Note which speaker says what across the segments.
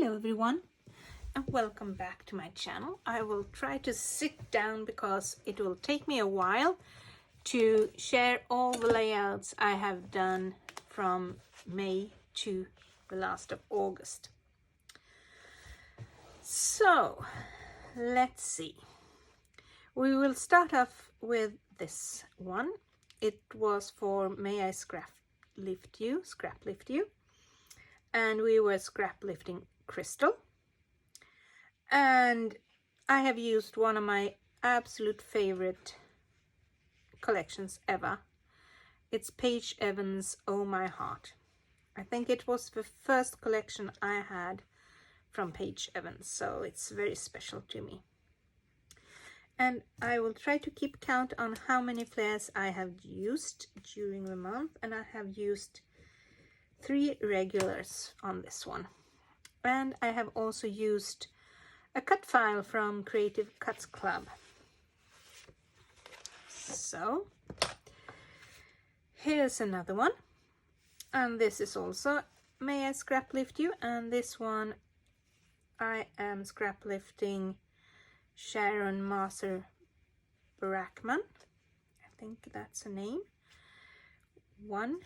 Speaker 1: Hello everyone and welcome back to my channel. I will try to sit down because it will take me a while to share all the layouts I have done from May to the last of August. So let's see. We will start off with this one. It was for May I Scrap Lift You, and we were scrap lifting Crystal. And I have used one of my absolute favorite collections ever. It's Paige Evans' Oh My Heart. I think it was the first collection I had from Paige Evans, so it's very special to me. And I will try to keep count on how many flares I have used during the month, and I have used 3 regulars on this one. And I have also used a cut file from Creative Cuts Club. So here's another one, and this is also May I Scrap Lift You, and this one I am scrap lifting Sharon Maser Brackman. I think that's a name. 1,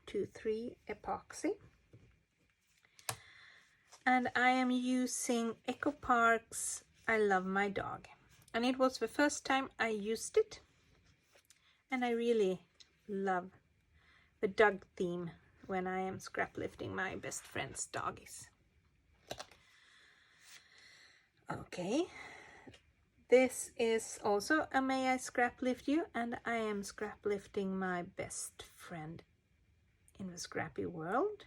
Speaker 1: 2, 3 epoxy. And I am using Echo Park's I Love My Dog. And it was the first time I used it. And I really love the dog theme when I am scrap lifting my best friend's doggies. Okay. This is also a May I Scrap Lift You, and I am scrap lifting my best friend in the scrappy world,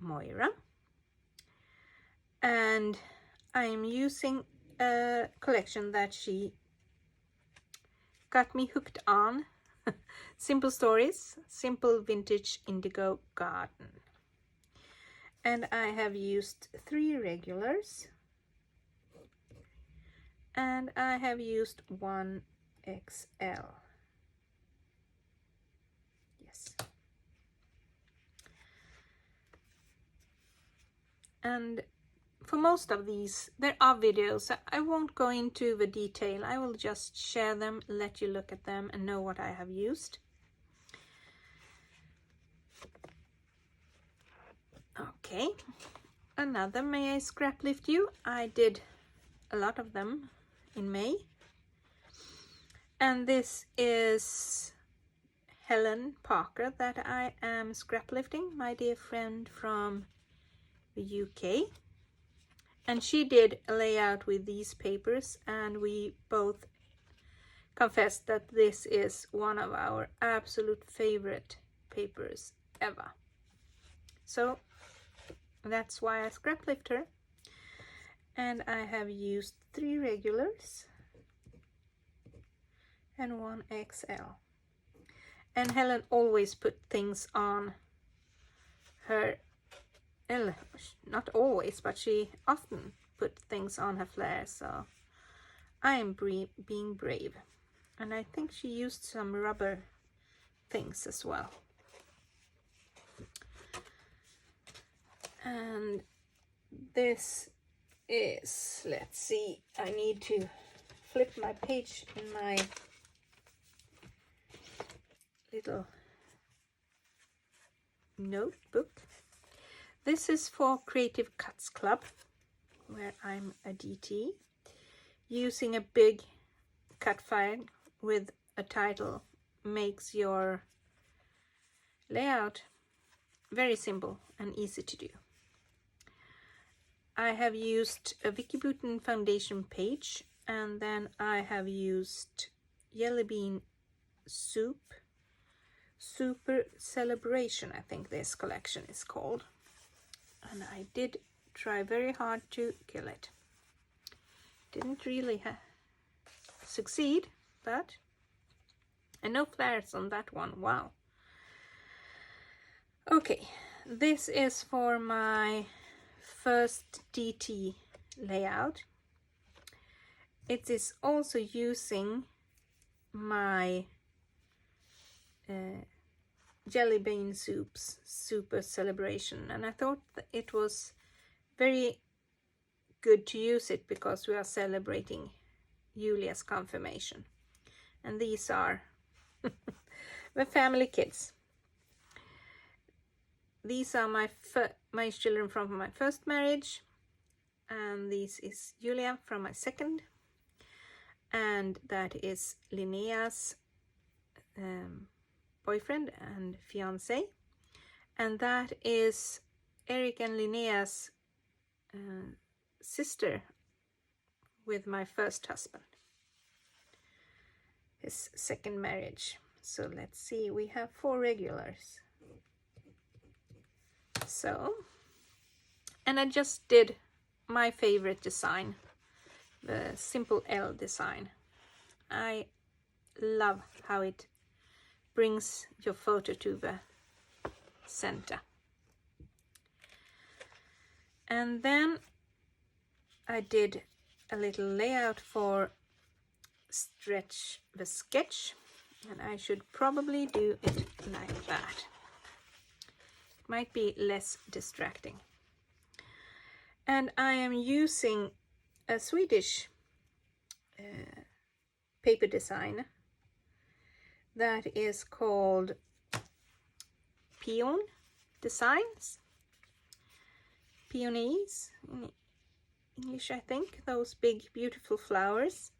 Speaker 1: Moira. And I am using a collection that she got me hooked on. Simple Stories, Simple Vintage Indigo Garden. And I have used 3 regulars. And I have used 1 XL. Yes. And for most of these, there are videos. I won't go into the detail. I will just share them, let you look at them and know what I have used. Okay, another May I Scrap Lift You. I did a lot of them in May. And this is Helen Parker that I am scrap lifting, my dear friend from the UK. And she did a layout with these papers, and we both confessed that this is one of our absolute favorite papers ever. So that's why I scrap lift her. And I have used 3 regulars and 1 XL. And Helen always put things on her, not always, but she often put things on her flare, so I am being brave. And I think she used some rubber things as well. And this is, let's see, I need to flip my page in my little notebook. This is for Creative Cuts Club, where I'm a DT, using a big cut file with a title, makes your layout very simple and easy to do. I have used a Vicki Boutin foundation page, and then I have used Jelly Bean Soup, Super Celebration, I think this collection is called. And I did try very hard to kill it. Didn't really succeed, but and no flares on that one. Wow. Okay, this is for my first DT layout. It is also using my Jelly Bean Soup's Super Celebration, and I thought that it was very good to use it because we are celebrating Julia's confirmation. And these are the family kids. These are my children from my first marriage, and this is Julia from my second, and that is Linnea's boyfriend and fiance, and that is Eric and Linnea's sister with my first husband, his second marriage. So let's see, we have 4 regulars. So, and I just did my favorite design, the simple L design. I love how it brings your photo to the center. And then I did a little layout for Stretch the Sketch, and I should probably do it like that. It might be less distracting. And I am using a Swedish paper design that is called Peon Designs. Peonies in English, I think, those big beautiful flowers.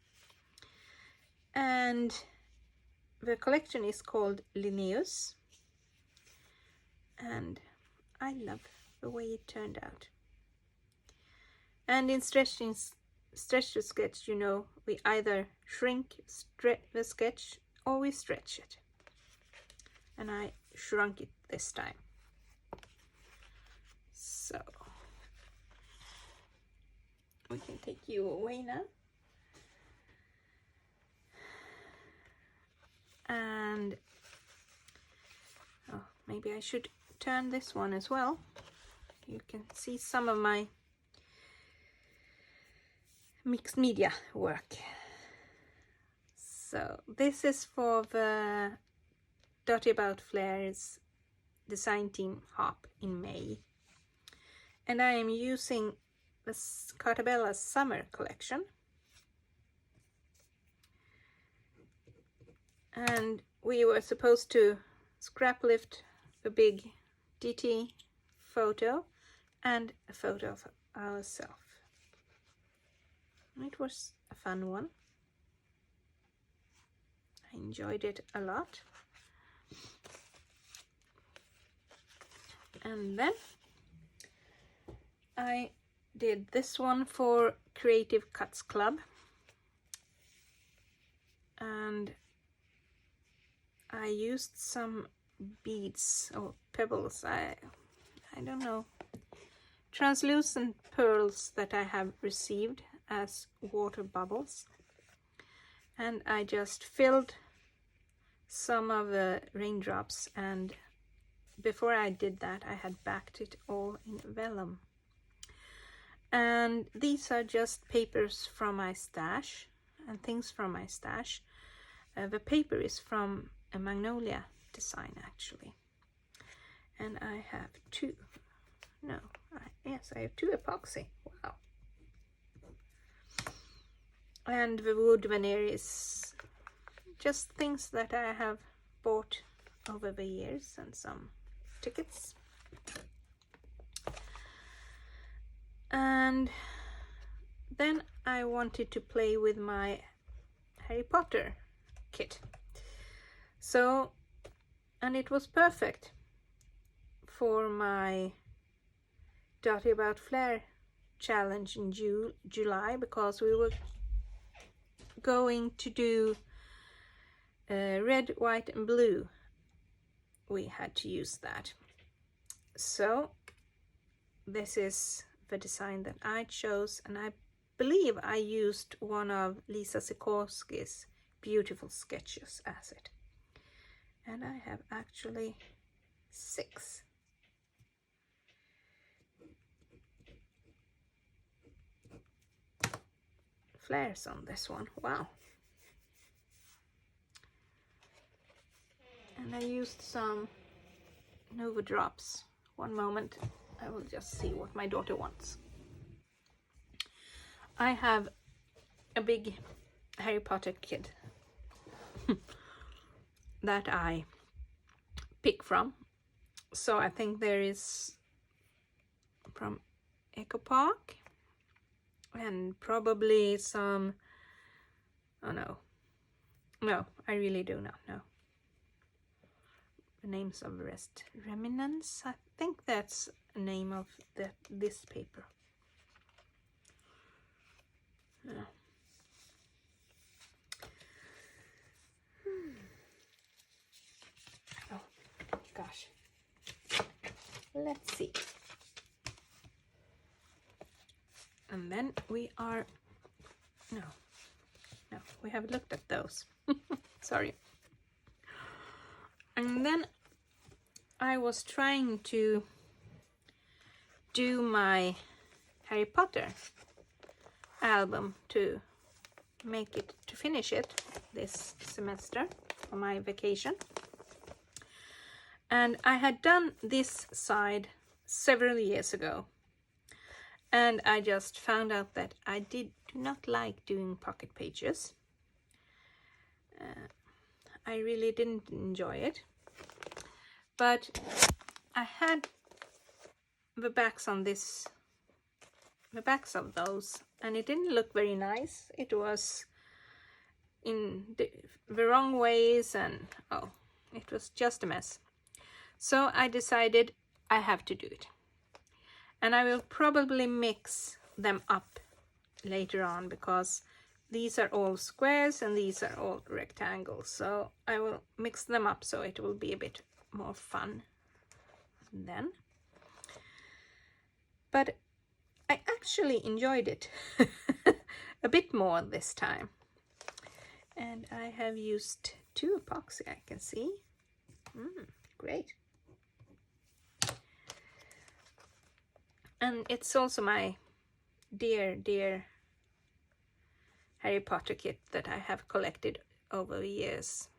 Speaker 1: And the collection is called Linnaeus, and I love the way it turned out. And in Stretch the Sketch, you know, we either shrink the sketch or we stretch it. And I shrunk it this time. So we can take you away now. And oh, maybe I should turn this one as well. You can see some of my mixed media work. So this is for the Dirty About Flair's design team hop in May, and I am using this Cartabella's summer collection, and we were supposed to scrap lift a big DT photo and a photo of ourselves. It was a fun one. I enjoyed it a lot. And then I did this one for Creative Cuts Club, and I used some beads or pebbles, I don't know, translucent pearls that I have received as water bubbles, and I just filled some of the raindrops, and before I did that I had backed it all in vellum. And these are just papers from my stash and things from my stash. The paper is from a Magnolia design actually, and I have two epoxy. Wow. And the wood veneer is just things that I have bought over the years, and some tickets. And then I wanted to play with my Harry Potter kit. So, and it was perfect for my Dirty About Flair challenge in July, because we were going to do red, white and blue. We had to use that. So this is the design that I chose, and I believe I used one of Lisa Sikorsky's beautiful sketches as it. And I have actually 6. Flares on this one. Wow. And I used some Nova drops. One moment, I will just see what my daughter wants. I have a big Harry Potter kit that I pick from. So I think there is from Echo Park and probably some, oh no, I really do not know the names of the rest. Remnants, I think that's the name of this paper. Yeah. Oh gosh, let's see. And then we are, no, we have looked at those. Sorry. And then I was trying to do my Harry Potter album to finish it this semester for my vacation. And I had done this side several years ago. And I just found out that I do not like doing pocket pages. I really didn't enjoy it. But I had the backs of those, and it didn't look very nice. It was in the wrong ways, and oh, it was just a mess. So I decided I have to do it. And I will probably mix them up later on, because these are all squares and these are all rectangles. So I will mix them up so it will be a bit more fun then. But I actually enjoyed it a bit more this time. And I have used 2 epoxy, I can see. Great. And it's also my dear Harry Potter kit that I have collected over the years.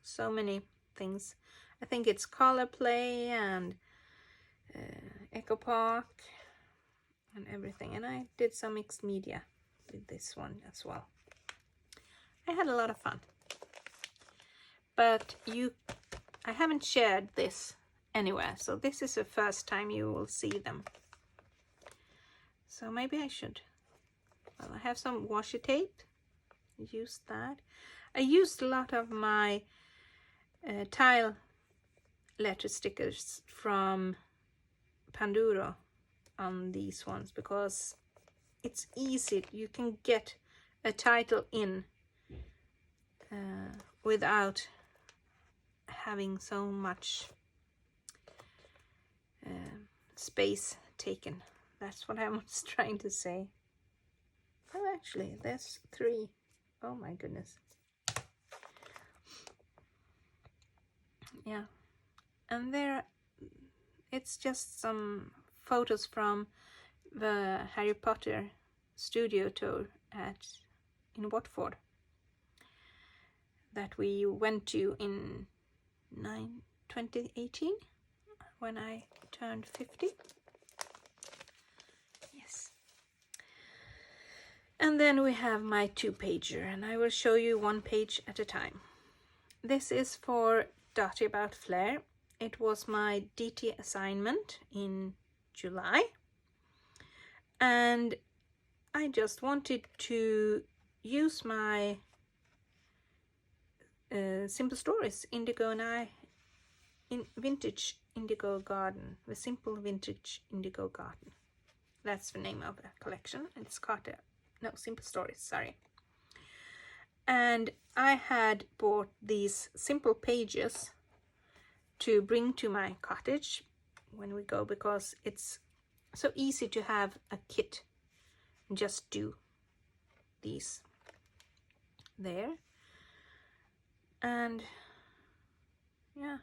Speaker 1: So many things. I think it's Color Play and Echo Park and everything. And I did some mixed media with this one as well. I had a lot of fun. But I haven't shared this anywhere, so this is the first time you will see them. So maybe I should. Well, I have some washi tape. Use that. I used a lot of my tile letter stickers from Panduro on these ones, because it's easy. You can get a title in without having so much space taken. That's what I was trying to say. Oh, actually, there's 3. Oh my goodness. Yeah. And there, it's just some photos from the Harry Potter studio tour in Watford that we went to in 2018 when I turned 50. Yes. And then we have my 2-pager, and I will show you 1 page at a time. This is for Dirty About Flair. It was my DT assignment in July, and I just wanted to use my Simple Stories Indigo and I in Vintage Indigo Garden, the Simple Vintage Indigo Garden. That's the name of the collection. It's Simple Stories, sorry. And I had bought these simple pages to bring to my cottage when we go, because it's so easy to have a kit and just do these there. And yeah,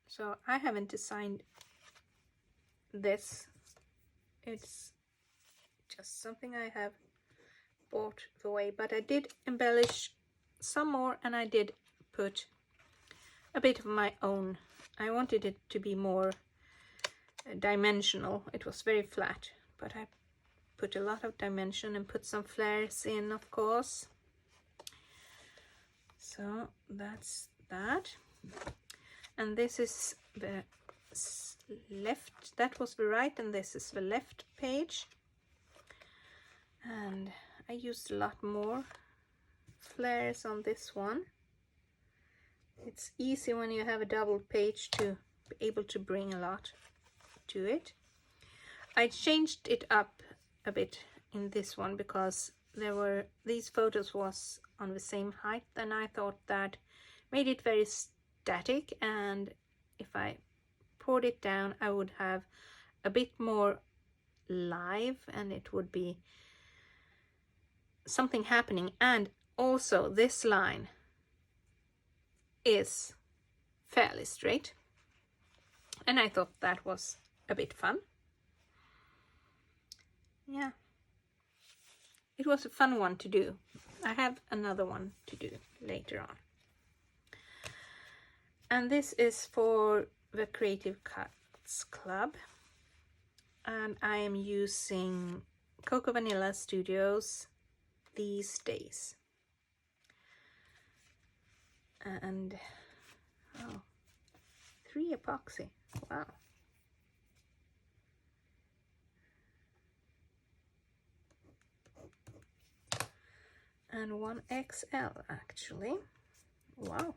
Speaker 1: so I haven't designed this. It's just something I have bought away, but I did embellish some more, and I did put a bit of my own. I wanted it to be more dimensional. It was very flat, but I put a lot of dimension and put some flares in, of course. So that's that. And this is the left, that was the right, and this is the left page. And I used a lot more flares on this one. It's easy when you have a double page to be able to bring a lot to it. I changed it up a bit in this one because these photos was on the same height, and I thought that made it very static, and if I poured it down I would have a bit more live and it would be something happening. And also this line is fairly straight, and I thought that was a bit fun. Yeah, it was a fun one to do. I have another one to do later on. And this is for the Creative Cuts Club, and I am using Coco Vanilla Studios These Days. And 3 epoxy, wow. And 1 XL actually. Wow,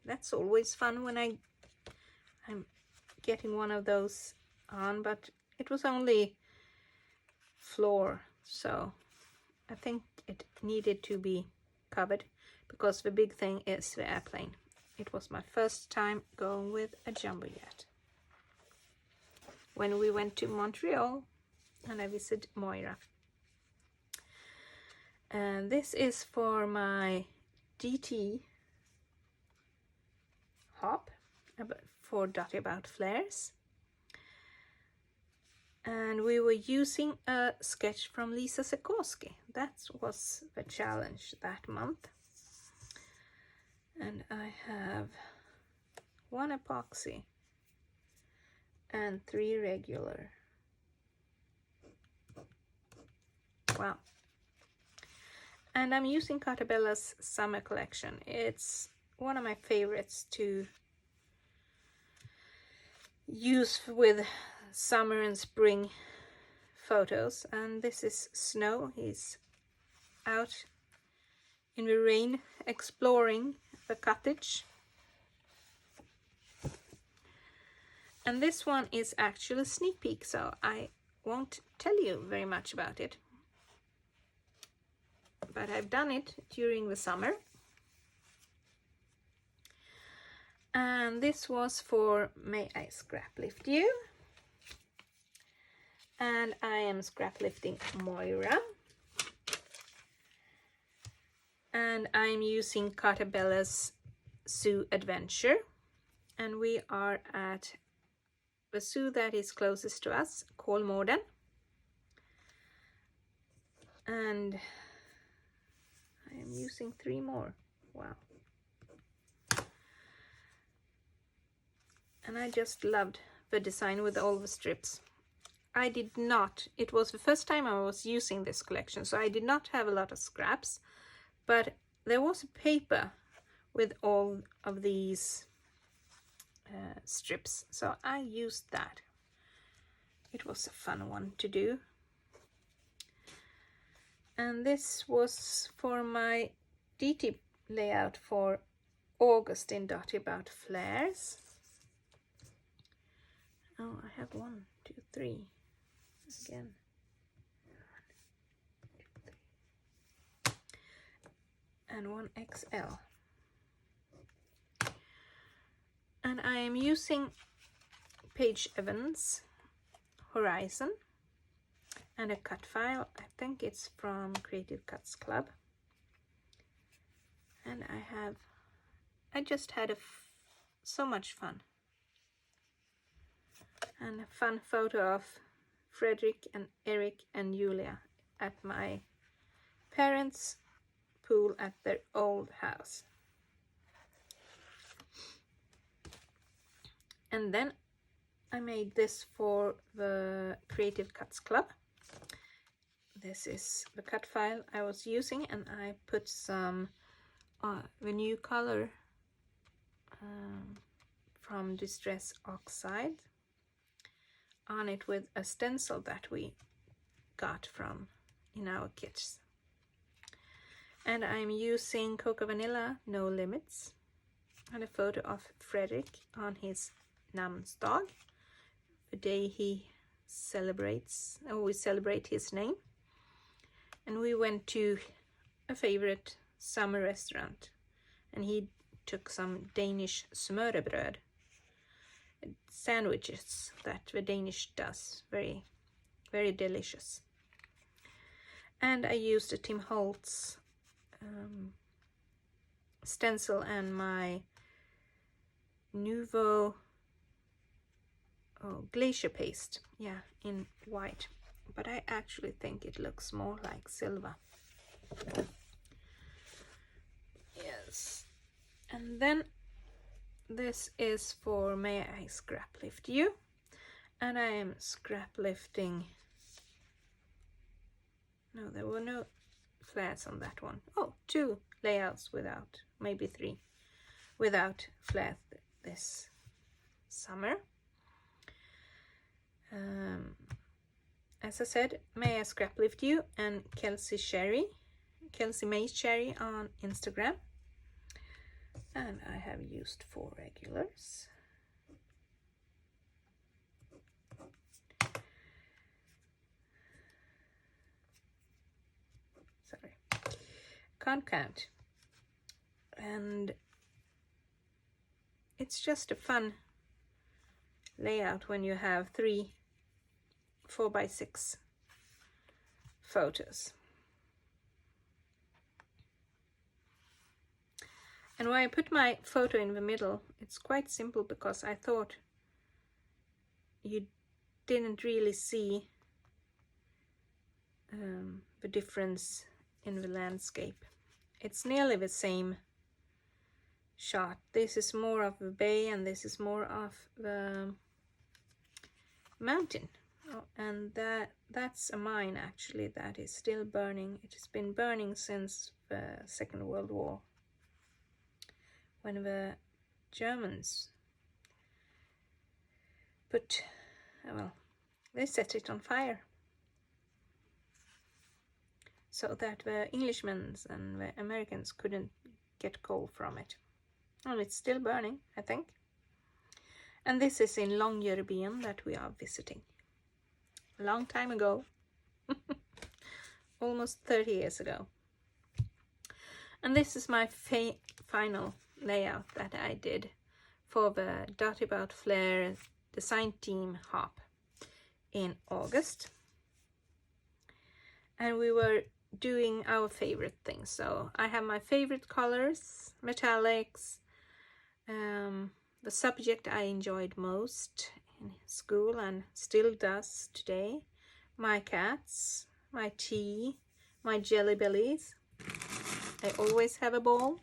Speaker 1: that's always fun when I'm getting one of those on, but it was only floor, so I think it needed to be covered because the big thing is the airplane. It was my first time going with a jumbo jet when we went to Montreal and I visited Moira. And this is for my DT hop for Dotty About Flares. And we were using a sketch from Lisa Sikorsky. That was the challenge that month. And I have 1 epoxy and 3 regular. Wow. And I'm using Cartabella's summer collection. It's one of my favorites to use with summer and spring photos. And this is Snow. He's out in the rain exploring the cottage. And this one is actually a sneak peek, so I won't tell you very much about it. But I've done it during the summer. And this was for May I Scrap Lift You? And I am scrap lifting Moira. And I'm using Cartabella's Zoo Adventure. And we are at the zoo that is closest to us, Kolmården. And I am using 3 more. Wow. And I just loved the design with all the strips. I did not, it was the first time I was using this collection, so I did not have a lot of scraps, but there was a paper with all of these strips, so I used that. It was a fun one to do. And this was for my DT layout for August in Dotty About Flares. Oh, I have 1, 2, 3 again. 1, 2, 3. And 1 XL. And I am using Paige Evans Horizon and a cut file. I think it's from Creative Cuts Club. And I just had so much fun. And a fun photo of Frederick and Eric and Julia at my parents' pool at their old house. And then I made this for the Creative Cuts Club. This is the cut file I was using, and I put some the new color from Distress Oxide on it with a stencil that we got from in our kits. And I'm using Cocoa Vanilla No Limits and a photo of Frederick on his namnsdag, the day he celebrates, or we celebrate his name. And we went to a favorite summer restaurant, and he took some Danish smørrebrød sandwiches that the Danish does, very, very delicious. And I used a Tim Holtz stencil and my Nuvo glacier paste, yeah, in white, but I actually think it looks more like silver. Yes. And then this is for May I Scrap Lift You, and I am scrap lifting. No, there were no flares on that one. Oh, 2 layouts without, maybe 3 without flares this summer. As I said, May I Scrap Lift You and Kelsey May Cherry on Instagram. And I have used 4 regulars. Sorry, can't count. And it's just a fun layout when you have 3 4x6 photos. And why I put my photo in the middle, it's quite simple, because I thought you didn't really see the difference in the landscape. It's nearly the same shot. This is more of the bay and this is more of the mountain. Oh, and that's a mine actually that is still burning. It has been burning since the Second World War, when the Germans they set it on fire so that the Englishmen and the Americans couldn't get coal from it. And it's still burning, I think. And this is in Longyearbyen that we are visiting. A long time ago, almost 30 years ago. And this is my final layout that I did for the Dartibouts Flare design team hop in August. And we were doing our favorite things. So I have my favorite colors, metallics, the subject I enjoyed most in school and still does today, my cats, my tea, my jelly bellies. I always have a ball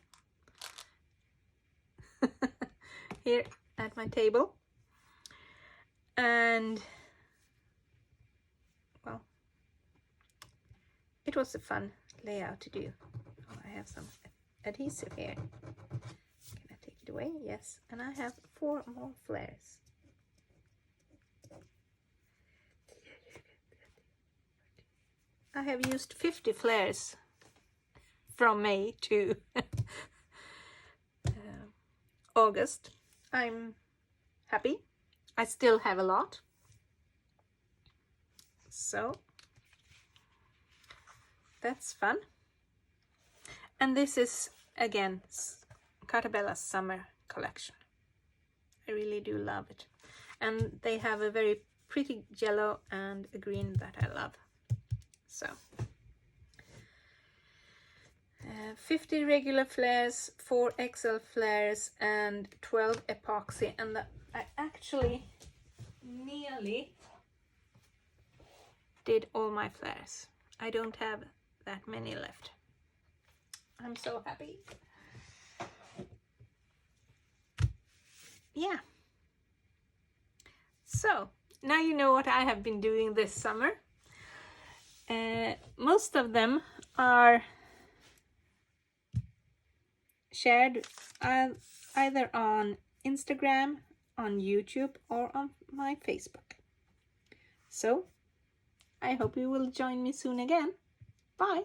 Speaker 1: here at my table. And well, it was a fun layout to do. Oh, I have some adhesive here. Can I take it away? Yes. And I have 4 more flares. I have used 50 flares from May to August. I'm happy. I still have a lot. So that's fun. And this is again Cartabella's summer collection. I really do love it. And they have a very pretty yellow and a green that I love. So 50 regular flares, 4 XL flares and 12 epoxy, and I actually nearly did all my flares. I don't have that many left. I'm so happy. Yeah. So now you know what I have been doing this summer. Most of them are shared either on Instagram, on YouTube, or on my Facebook. So I hope you will join me soon again. Bye!